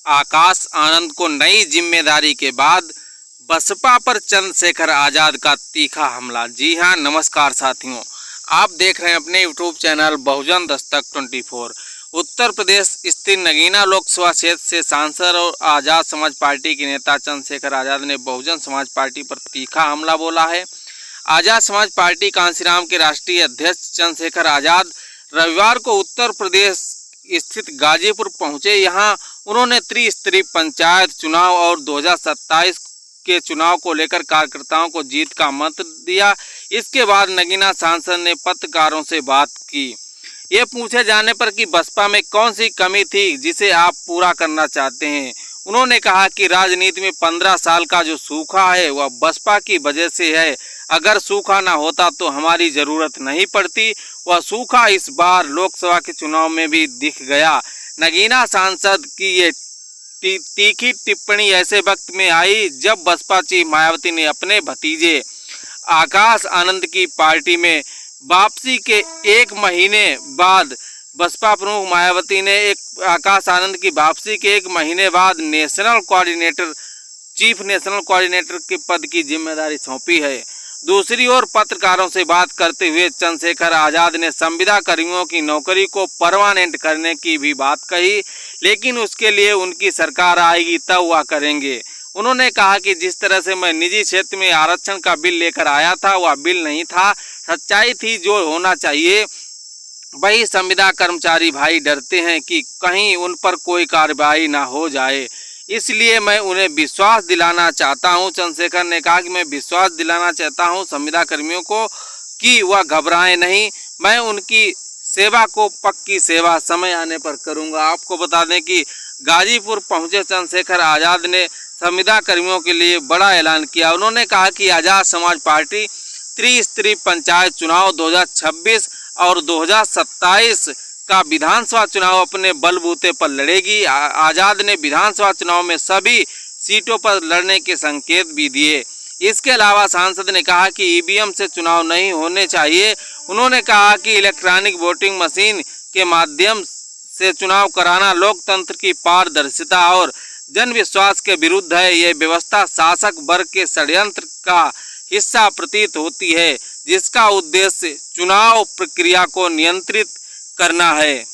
आकाश आनंद को नई जिम्मेदारी के बाद बसपा पर चंद्रशेखर आजाद का तीखा हमला। जी हां, नमस्कार साथियों, आप देख रहे हैं अपने यूट्यूब चैनल बहुजन दस्तक 24। उत्तर प्रदेश स्थित नगीना लोकसभा क्षेत्र से सांसद और आजाद समाज पार्टी के नेता चंद्रशेखर आजाद ने बहुजन समाज पार्टी पर तीखा हमला बोला है। आजाद समाज पार्टी कांशीराम के राष्ट्रीय अध्यक्ष चंद्रशेखर आजाद रविवार को उत्तर प्रदेश स्थित गाजीपुर पहुंचे। यहां उन्होंने त्रिस्तरीय पंचायत चुनाव और 2027 के चुनाव को लेकर कार्यकर्ताओं को जीत का मंत्र दिया। इसके बाद नगीना सांसद ने पत्रकारों से बात की। ये पूछे जाने पर कि बसपा में कौन सी कमी थी जिसे आप पूरा करना चाहते हैं, उन्होंने कहा कि राजनीति में 15 साल का जो सूखा है वह बसपा की वजह से है। अगर सूखा ना होता तो हमारी ज़रूरत नहीं पड़ती। वह सूखा इस बार लोकसभा के चुनाव में भी दिख गया। नगीना सांसद की ये तीखी टिप्पणी ऐसे वक्त में आई जब बसपा चीफ मायावती ने अपने भतीजे आकाश आनंद की पार्टी में वापसी के एक महीने बाद बसपा प्रमुख मायावती ने आकाश आनंद की वापसी के एक महीने बाद चीफ नेशनल कोऑर्डिनेटर के पद की जिम्मेदारी सौंपी है। दूसरी ओर पत्रकारों से बात करते हुए चंद्रशेखर आजाद ने संविदा कर्मियों की नौकरी को परमानेंट करने की भी बात कही, लेकिन उसके लिए उनकी सरकार आएगी तब वह करेंगे। उन्होंने कहा कि जिस तरह से मैं निजी क्षेत्र में आरक्षण का बिल लेकर आया था वह बिल नहीं था, सच्चाई थी। जो होना चाहिए वही संविदा कर्मचारी भाई डरते हैं कि कहीं उन पर कोई कार्रवाई ना हो जाए, इसलिए मैं उन्हें विश्वास दिलाना चाहता हूं। चंद्रशेखर ने कहा कि मैं विश्वास दिलाना चाहता हूं संविदा कर्मियों को कि वह घबराएं नहीं, मैं उनकी सेवा को पक्की सेवा समय आने पर करूंगा। आपको बता दें कि गाजीपुर पहुंचे चंद्रशेखर आजाद ने संविदा कर्मियों के लिए बड़ा ऐलान किया। उन्होंने कहा कि आजाद समाज पार्टी त्रिस्तरीय पंचायत चुनाव 2026 और 2027 का विधानसभा चुनाव अपने बलबूते पर लड़ेगी। आजाद ने विधानसभा चुनाव में सभी सीटों पर लड़ने के संकेत भी दिए। इसके अलावा सांसद ने कहा कि ईवीएम से चुनाव नहीं होने चाहिए। उन्होंने कहा कि इलेक्ट्रॉनिक वोटिंग मशीन के माध्यम से चुनाव कराना लोकतंत्र की पारदर्शिता और जनविश्वास के विरुद्ध है। ये व्यवस्था शासक वर्ग के षड्यंत्र का हिस्सा प्रतीत होती है, जिसका उद्देश्य चुनाव प्रक्रिया को नियंत्रित करना है।